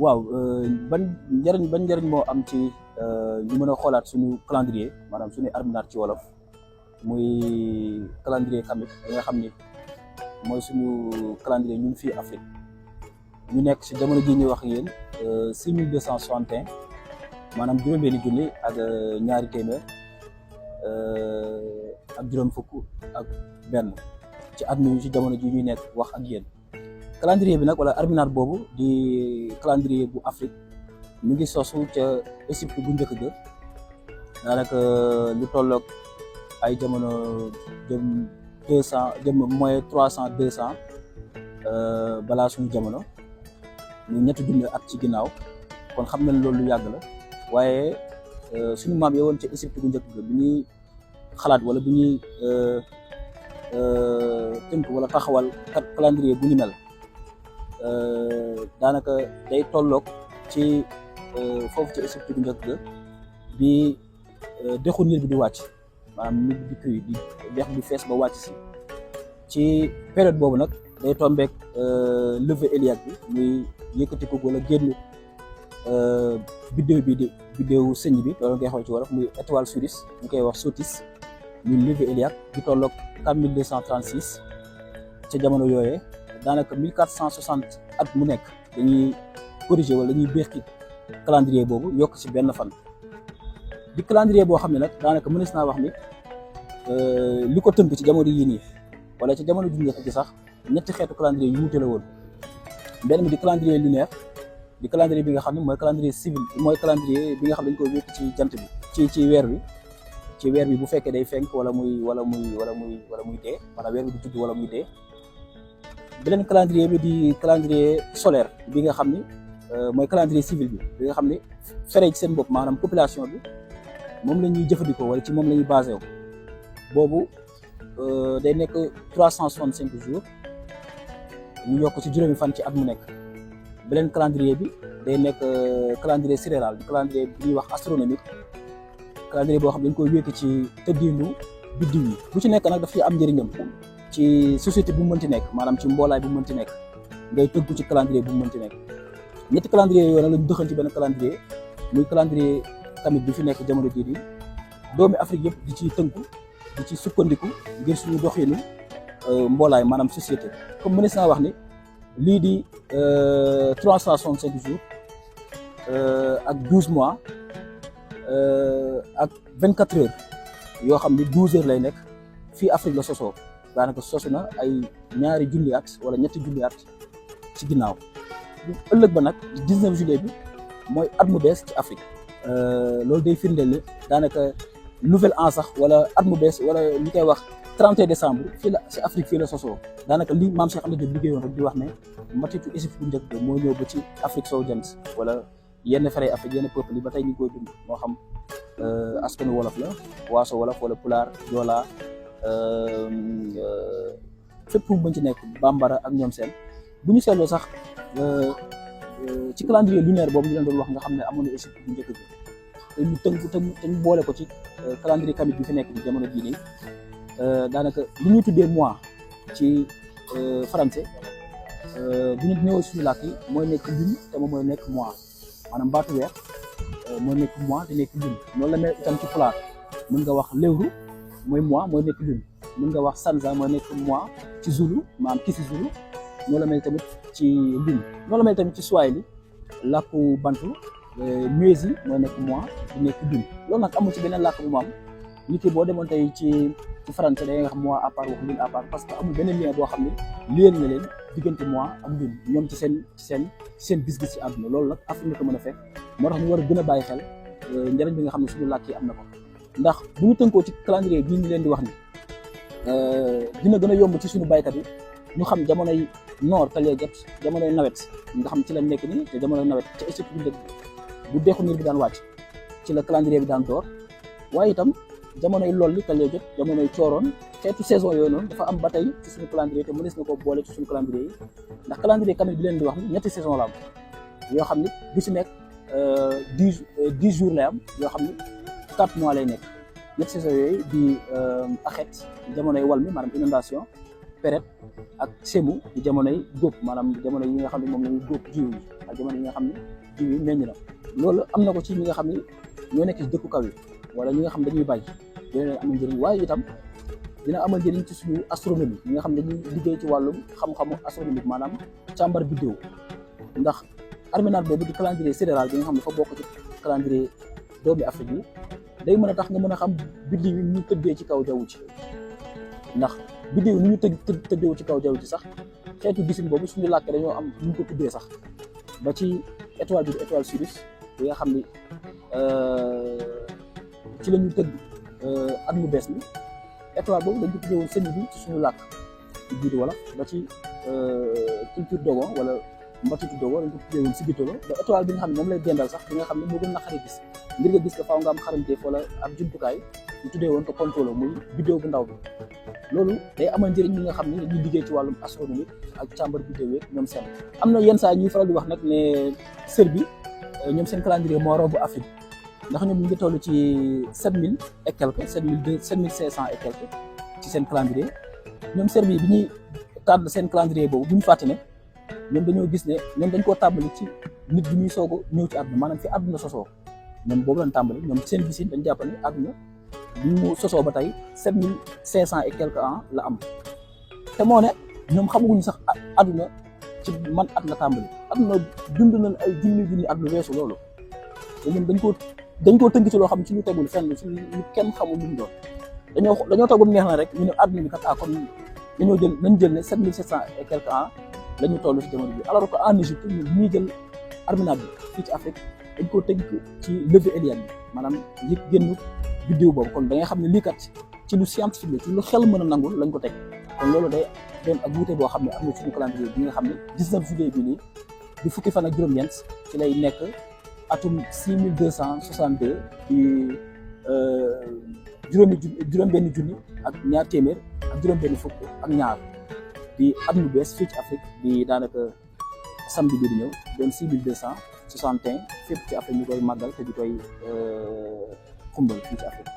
waaw ban njëriñ moo am ci ñu mën a xoolaat suñu calendrier maanaam suñu arminaat ci wolof muy calendrier kamit bi nga xam ni mooy suñu calendrier ñun fii Afrique ñu nekk si jamono ji ñuy wax yéen 6261 maanaam juróom-benni junni ak ñaari téeméer ak juróom fukk ak benn ci at mi ci jamono ji ñuy nekk wax ak yéen. calendrier bi nag wala arminaat boobu di calendrier bu Afrique ñu ngi sosu ca Égypte bu njëkk ga daanaka lu tolloog ay jamono jëm 200 jëm mooy 300 200 balaa suñu jamono ñu ñetti junni at ci ginnaaw kon xam nañ loolu lu yàgg la waaye suñu maam yi woon ca Égypte bu njëkk ga bi ñuy xalaat wala bi ñuy tënk wala taxawal calendrier bu ñu mel daanaka day tolloog ci foofu ci Égypte bu njëkk ga bi dexu Nil bi di wàcc maanaam Nil bi di kuy di dex bi fees ba wàcc si ci période boobu nag day tombeek levée héliaque bi muy yëkkatiku wala génn biddéew bi di biddéewu sëñ bi loolu ngay xaw ci wolof muy étoile Sirius ñu koy wax Sotis muy levée héliaque di tolloog 4236 ca jamono yooyee daanaka 1460 at mu nekk dañuy corriger wala dañuy béqi calendrier boobu yokk ci benn fan di calendrier boo xam ne nag daanaka mënees naa wax ni li ko tënk ci jamono yii nii wala ci jamono ju njëkk gi sax ñetti xeetu calendrier yu wuute la woon benn bi di calendrier lunaire di calendrier bi nga xam ne mooy calendrier civil mooy calendrier bi nga xam ne dañ koy wékk ci jant bi ci weer bi bu fekkee day fenk wala muy dee maanaam weer bi di judd wala muy dee. beneen calendrier bi di calendrier solaire bi nga xam ni mooy calendrier civil bi nga xam ni fere ci seen bopp maanaam population bi moom la ñuy jëfandikoo wala ci moom la ñuy basé wu boobu day nekk 365 jours ñu yokk ci juróomi fan ci at mu nekk. beneen calendrier bi day nekk calendrier sidéral di calendrier bi ñuy wax astronomique calendrier boo xam ne dañ koy wékk ci tëddiinu biddiw yi bu ci nekk nag daf ci am njëriñam ci société bu mu mënti nekk maanaam ci mboolaay bu mu mënti nekk ngay tënku ci calendrier bu mu mënti nekk ñetti calendrier yooyu nag lañu dëxal ci benn calendrier muy calendrier tamit bi fi nekk jamono jii nii doomi Afrique yëpp di ci tënku di ci sukkandiku ngir suñu doxinu mboolaay maanaam société comme mënees naa wax ni lii di 365 jours ak 12 mois ak 24 heures yoo xam ni 12 heures lay nekk fii Afrique la sosoo daanaka sosu na ay ñaari junni at wala ñetti junni at ci ginnaaw ëllëg ba nag 19 juillet bi mooy at mu bees ci Afrique loolu day firndeel ne daanaka nouvelle an sax wala at mu bees wala li koy wax 31 décembre fii la ci Afrique fii la sosoo daanaka li maam Cheikh Anta Diop liggéeyoon rek di wax ne matitu Égypte bu njëkk moo ñëw ba ci Afrique sowu jant wala yenn fere Afrique yenn peuple yi ba tey ñu koy dund moo xam askanu wolof la waaso wolof wala pulaar joola fépp fu mu mën ci nekk bambara ak ñoom seen bu ñu seetloo sax ci calendrier lunaire boobu ñu leen doon wax nga xam ne amoon na Égypte bu njëkk bi te ñu tënk te ñu boole ko ci calendrier kamit bi fi nekk ci jamono jii nii daanaka li ñuy tuddee mois ci français bu ñu ñëwee suñu làkk yi mooy nekk lune te moom mooy nekk mois maanaam baatu weer mooy nekk mois te nekk lune noonu la mel itam ci pulaar mën nga wax lewru mooy mois mooy nekk lune mën nga wax sanza mooy nekk mois ci zulu maanaam kisi zulu noonu la mel tamit ci lune noonu la mel tamit ci swahili làkku bantu mwezi mooy nekk mois di nekk lune loolu nag amul ci beneen làkk bu mu am nit ki boo demoon tey ci français da nga xam mois à part wax lune à part parce que amul beneen lien boo xam ne lien na leen diggante mois ak lune ñoom ci seen gis-gis ci àdduna loolu nag Afrique nga ko mën a fekk moo tax ñu war a gën a bàyyi xel njëriñ bi nga xam ne suñu làkk yi am na ko ndax bu ñu tënkoo ci calendrier bii ñu leen di wax ni dina gën a yomb ci suñu baykat yi ñu xam jamonoy noor kañ lay jot jamonoy nawet nga xam ci la nekk nii te jamonoy nawet ca Égypte bu njëkk bu dexu Nil bi daan wàcc ci la calendrier bi daan door waaye itam jamonoy lool li kañ lay jot jamonoy cooroon xeetu saison yooyu noonu dafa am ba tey ci suñu calendrier te mënees na ko boole ci suñu calendrier yi ndax calendrier kamit bi leen di wax ni ñetti saison la am yoo xam ni bu ci nekk 10 jours lay am yoo xam ni 4 mois lay nekk ñetti saison yooyu di axet jamonoy wal mi maanaam inondation période ak semu di jamonoy góob maanaam jamono yi nga xam ne moom la ñuy góob jiw yi ak jamono yi nga xam ne jiw yi meññ na loolu am na ko ci ñi nga xam ne ñoo nekk ci dëkku kaw yi wala ñi nga xam dañuy bay dina leen amal njëriñ waaye itam dina amal njëriñ ci suñu astronomie ñi nga xam ne dañuy liggéey ci wàllum xam-xamu astronomique maanaam càmbar biddéew ndax arménage boobu di calendrier sidéral bi nga xam ne dafa bokk ci calendrier doomi Afrique yi day mën a tax nga mën a xam biddiw yi ñu tëddee ci kaw jaww ji ndax biddiw yi ni ñu tëddee ci kaw jaww ji sax xeetu gisin boobu suñu làkk dañoo am ñu ko tuddee sax ba ci étoile bi étoile Sirius bi nga xam ni ci la ñu tëgg at mu bees mi étoile boobu dañ ko tuddee woon sëñ bi ci suñu làkk ci biir wala ba ci culture Dogon wala mbatitu Dogon dañ ko tuddee woon Sigitolo ba étoile bi nga xam ne moom lay dendal sax bi nga xam ne moo gën naqari gis ngir nga gis ko faaw nga am xarañteef wala ab jumtukaay ñu tuddee woon ko Kontolo muy bidéew bu ndaw bi loolu day amal njëriñ ñi nga xam ne dañuy liggéey ci wàllum astronomie ak càmbar bidéew yeeg ñoom seen am na yenn saa ñuy faral di wax nag ne sër bi ñoom seen calendrier moo romb Afrique ndax ñoom ñu ngi toll ci 7000 et quelque 7500 et quelque ci seen calendrier ñoom sër bi ñuy tànn seen calendrier boobu bu ñu fàtte ne ñoom dañoo gis ne ñoom dañ koo tàmbali ci nit bi ñuy soog a ñëw ci àdduna maanaam fi àdduna sosoo ñoom boobu lañ tàmbali ñoom seen gisin dañ jàpp ne àdduna bi mu sosoo ba tey 7500 et quelques ans la am te moo ne ñoom xamaguñu sax àdduna ci man at la tàmbali àdduna dund nañ ay junni at lu weesu loolu te ñoom dañ koo tënk ci loo xam ci ñu tegul fenn ci ñu kenn xamul lu mu doon dañoo toog ba mu neex na rek ñu ne àdduna bi kat kon nañ jël ne 7700 et quelques ans la ñu toll ci jamono bi alors que en Égypte ñuy jël arménage bi fii ci Afrique dañ koo tënk ci levée héliade bi maanaam yëg génn biddiw boobu kon da ngay xam ne lii kat ci lu scientifique la ci lu xel mën a nangul lañ ko teg kon loolu day doon ak wuute boo xam ne am na suñu calendrier bi nga xam ne 19 juillet bi nii di fukki fan ak juróom-ñeent ci lay nekk atum 6262 di juróom-benn junni ak ñaar téeméer ak juróom-benn fukk ak ñaar di at mu bees fii ci Afrique di daanaka samedi bi di ñëw doon 6261 fépp ci Afrique ñu koy màggal te di koy xumbal fii ci Afrique